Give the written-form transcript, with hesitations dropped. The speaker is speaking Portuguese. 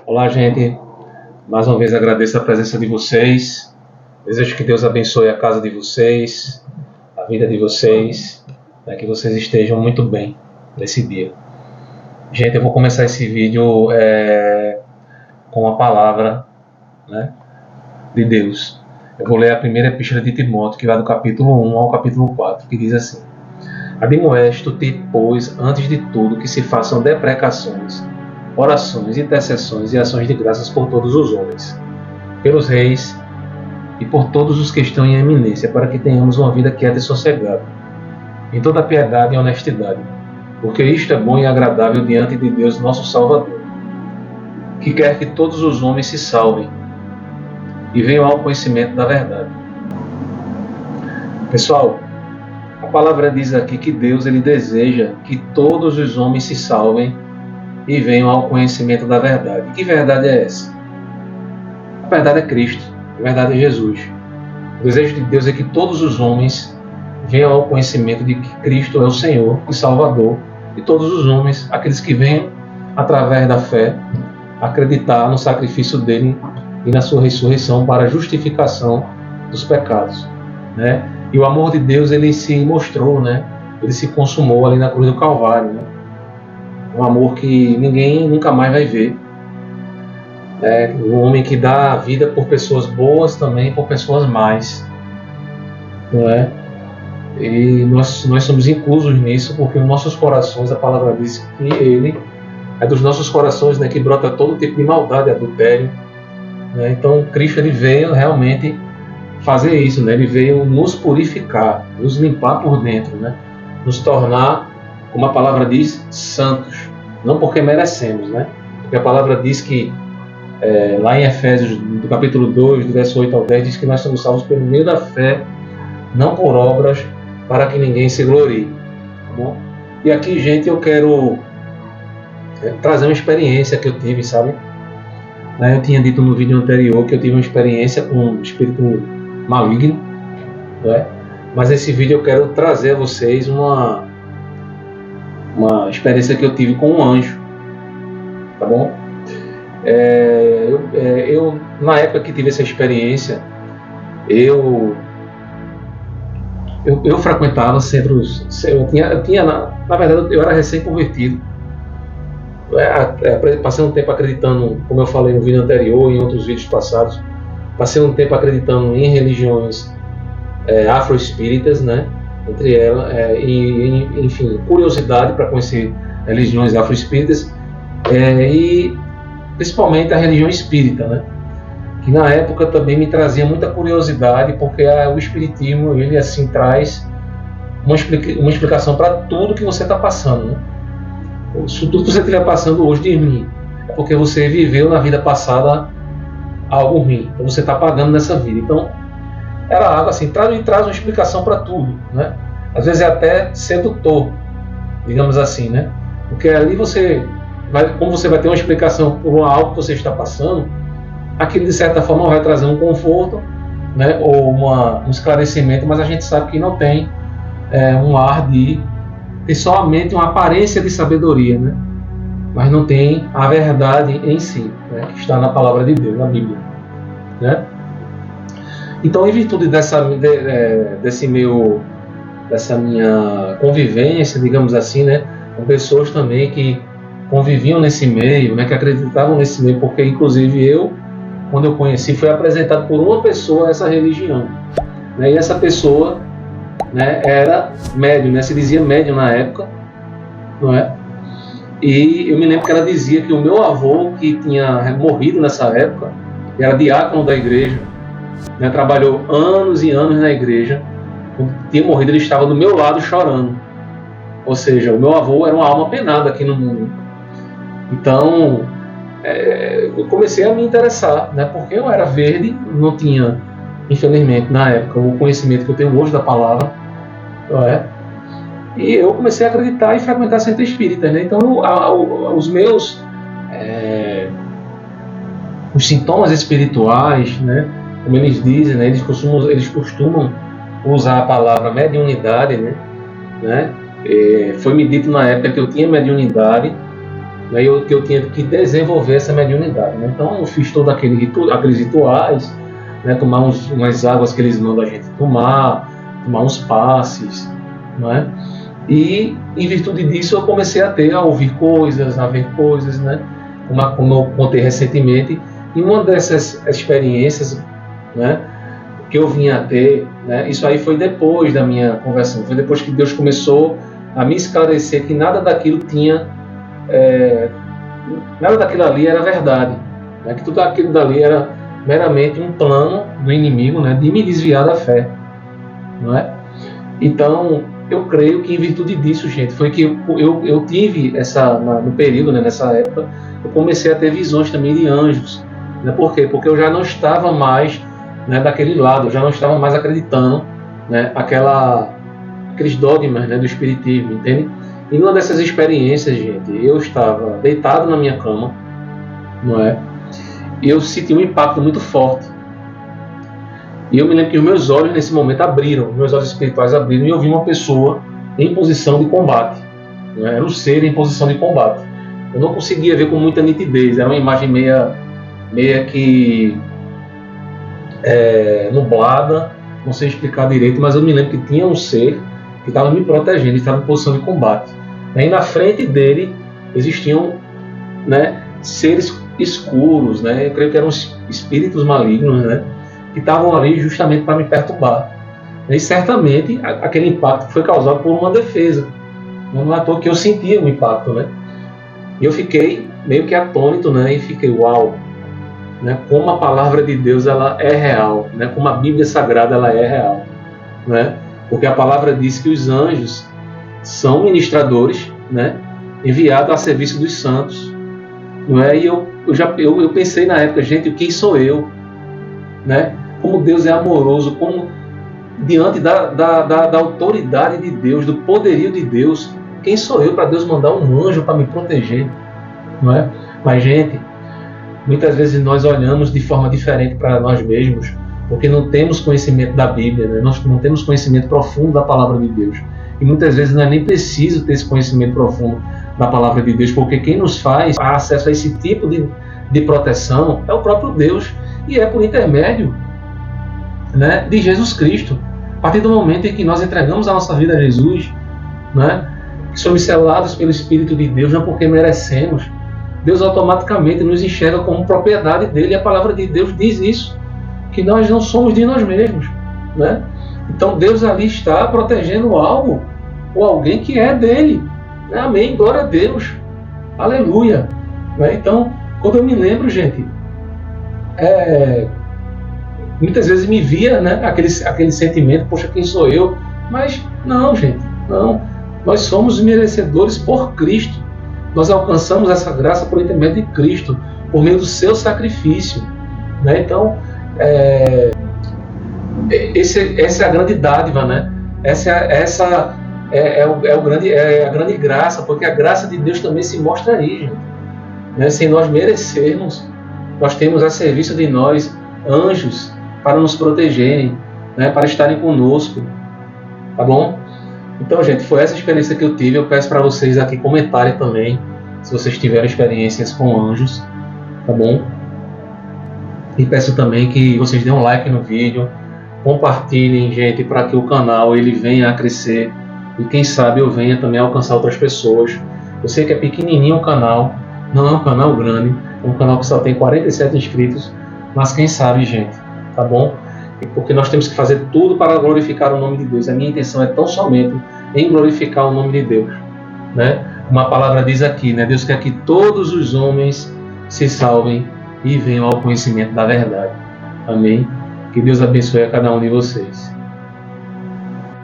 Olá, gente. Mais uma vez agradeço a presença de vocês. Desejo que Deus abençoe a casa de vocês, a vida de vocês, que vocês estejam muito bem nesse dia. Gente, eu vou começar esse vídeo com a palavra, de Deus. Eu vou ler a primeira epístola de Timóteo, que vai do capítulo 1 ao capítulo 4, que diz assim: Admoesto-te, pois, antes de tudo, que se façam deprecações, orações, intercessões e ações de graças por todos os homens, pelos reis e por todos os que estão em eminência, para que tenhamos uma vida quieta e sossegada, em toda piedade e honestidade, porque isto é bom e agradável diante de Deus nosso Salvador, que quer que todos os homens se salvem e venham ao conhecimento da verdade. Pessoal, a palavra diz aqui que Deus ele deseja que todos os homens se salvem e venham ao conhecimento da verdade. Que verdade é essa? A verdade é Cristo, a verdade é Jesus. O desejo de Deus é que todos os homens venham ao conhecimento de que Cristo é o Senhor e Salvador, e todos os homens, aqueles que venham através da fé, acreditar no sacrifício dele e na sua ressurreição para a justificação dos pecados, E o amor de Deus ele se mostrou, Ele se consumou ali na cruz do Calvário, Um amor que ninguém nunca mais vai ver. Um homem que dá a vida por pessoas boas, também por pessoas más, E nós somos inclusos nisso, porque os nossos corações, a palavra diz que ele é dos nossos corações, que brota todo tipo de maldade, adultério. Então Cristo ele veio realmente fazer isso, Ele veio nos purificar, nos limpar por dentro, Nos tornar, como a palavra diz, santos, não porque merecemos, Porque a palavra diz que lá em Efésios, do capítulo 2, do verso 8 ao 10, diz que nós somos salvos pelo meio da fé, não por obras, para que ninguém se glorie. Tá bom? E aqui, gente, eu quero trazer uma experiência que eu tive, sabe? Eu tinha dito no vídeo anterior que eu tive uma experiência com um espírito maligno, Mas nesse vídeo eu quero trazer a vocês uma experiência que eu tive com um anjo, tá bom? Eu na época que tive essa experiência, eu frequentava centros, eu tinha na verdade eu era recém-convertido, passei um tempo acreditando, como eu falei no vídeo anterior e em outros vídeos passados, passei um tempo acreditando em religiões afro-espíritas, entre elas, enfim, curiosidade para conhecer religiões afro-espíritas, e principalmente a religião espírita, que na época também me trazia muita curiosidade, porque o espiritismo ele assim traz uma explicação para tudo que você está passando, Tudo que você estiver passando hoje de ruim é porque você viveu na vida passada algo ruim, então você está pagando nessa vida. Então era algo assim, traz uma explicação para tudo, Às vezes é até sedutor, digamos assim, Porque ali como você vai ter uma explicação por algo que você está passando, aquilo de certa forma vai trazer um conforto, ou um esclarecimento, mas a gente sabe que não tem um ar tem somente uma aparência de sabedoria, mas não tem a verdade em si, que está na palavra de Deus, na Bíblia, Então, em virtude dessa minha convivência, digamos assim, com pessoas também que conviviam nesse meio, que acreditavam nesse meio, porque inclusive quando eu conheci, foi apresentado por uma pessoa essa religião, E essa pessoa, era médium, se dizia médium na época, E eu me lembro que ela dizia que o meu avô, que tinha morrido nessa época, era diácono da igreja, trabalhou anos e anos na igreja. Quando tinha morrido, ele estava do meu lado chorando. Ou seja, o meu avô era uma alma penada aqui no mundo. Então, eu comecei a me interessar, porque eu era verde, não tinha, infelizmente, na época, o conhecimento que eu tenho hoje da palavra, E eu comecei a acreditar e frequentar centros espíritas, Então, os meus os sintomas espirituais, como eles dizem, eles costumam usar a palavra mediunidade, Foi me dito na época que eu tinha mediunidade, né, que eu tinha que desenvolver essa mediunidade, né? Então eu fiz todo aqueles rituais, né, tomar umas águas que eles mandam a gente tomar uns passes, né? E em virtude disso eu comecei a ouvir coisas, a ver coisas, né? Como eu contei recentemente, e uma dessas experiências, né, que eu vinha a ter, né, isso aí foi depois da minha conversão, foi depois que Deus começou a me esclarecer que nada daquilo nada daquilo ali era verdade, né, que tudo aquilo dali era meramente um plano do inimigo, né, de me desviar da fé, não é? Então, eu creio que em virtude disso, gente, foi que eu tive no período, né, nessa época, eu comecei a ter visões também de anjos, né? Por quê? Porque eu já não estava mais, né, daquele lado, eu já não estava mais acreditando, né, aqueles dogmas, né, do espiritismo, entende? E numa dessas experiências, gente, eu estava deitado na minha cama, não é? E eu senti um impacto muito forte. E eu me lembro que os meus olhos nesse momento abriram, meus olhos espirituais abriram, e eu vi uma pessoa em posição de combate, né? Era um ser em posição de combate. Eu não conseguia ver com muita nitidez, era uma imagem meia que nublada, não sei explicar direito, mas eu me lembro que tinha um ser que estava me protegendo, estava em posição de combate. E na frente dele existiam, né, seres escuros, né? Eu creio que eram espíritos malignos, né, que estavam ali justamente para me perturbar. E certamente aquele impacto foi causado por uma defesa. Não é à toa que eu sentia o impacto, né? E eu fiquei meio que atônito, né? E fiquei, uau, né? Como a palavra de Deus ela é real, né? Como a Bíblia Sagrada ela é real, né? Porque a palavra diz que os anjos são ministradores, né? Enviados a serviço dos santos, não é? E eu pensei na época, gente, quem sou eu, né? Como Deus é amoroso, como diante da autoridade de Deus, do poderio de Deus, quem sou eu para Deus mandar um anjo para me proteger, não é? Mas, gente, muitas vezes nós olhamos de forma diferente para nós mesmos, porque não temos conhecimento da Bíblia, né? Nós não temos conhecimento profundo da palavra de Deus. E muitas vezes não é nem preciso ter esse conhecimento profundo da palavra de Deus, porque quem nos faz acesso a esse tipo de proteção é o próprio Deus, e é por intermédio, né, de Jesus Cristo. A partir do momento em que nós entregamos a nossa vida a Jesus, né, que somos selados pelo Espírito de Deus, não porque merecemos, Deus automaticamente nos enxerga como propriedade dele, e a palavra de Deus diz isso, que nós não somos de nós mesmos, né? Então Deus ali está protegendo algo ou alguém que é dele, né? Amém, glória a Deus, aleluia, né? Então, quando eu me lembro, gente, muitas vezes me via, né, aquele sentimento, poxa, quem sou eu? Mas não, gente, não, nós somos merecedores por Cristo, nós alcançamos essa graça por intermédio de Cristo, por meio do seu sacrifício, né? Então, essa é a grande dádiva, né? Essa é a grande graça, porque a graça de Deus também se mostra aí, gente, né? Sem nós merecermos, nós temos a serviço de nós anjos para nos protegerem, né? Para estarem conosco, tá bom? Então, gente, foi essa experiência que eu tive. Eu peço para vocês aqui comentarem também, se vocês tiveram experiências com anjos, tá bom? E peço também que vocês dêem um like no vídeo, compartilhem, gente, para que o canal ele venha a crescer e quem sabe eu venha também a alcançar outras pessoas. Eu sei que é pequenininho o canal, não é um canal grande, é um canal que só tem 47 inscritos, mas quem sabe, gente, tá bom? Porque nós temos que fazer tudo para glorificar o nome de Deus. A minha intenção é tão somente em glorificar o nome de Deus, né? Uma palavra diz aqui, né? Deus quer que todos os homens se salvem e venham ao conhecimento da verdade. Amém? Que Deus abençoe a cada um de vocês.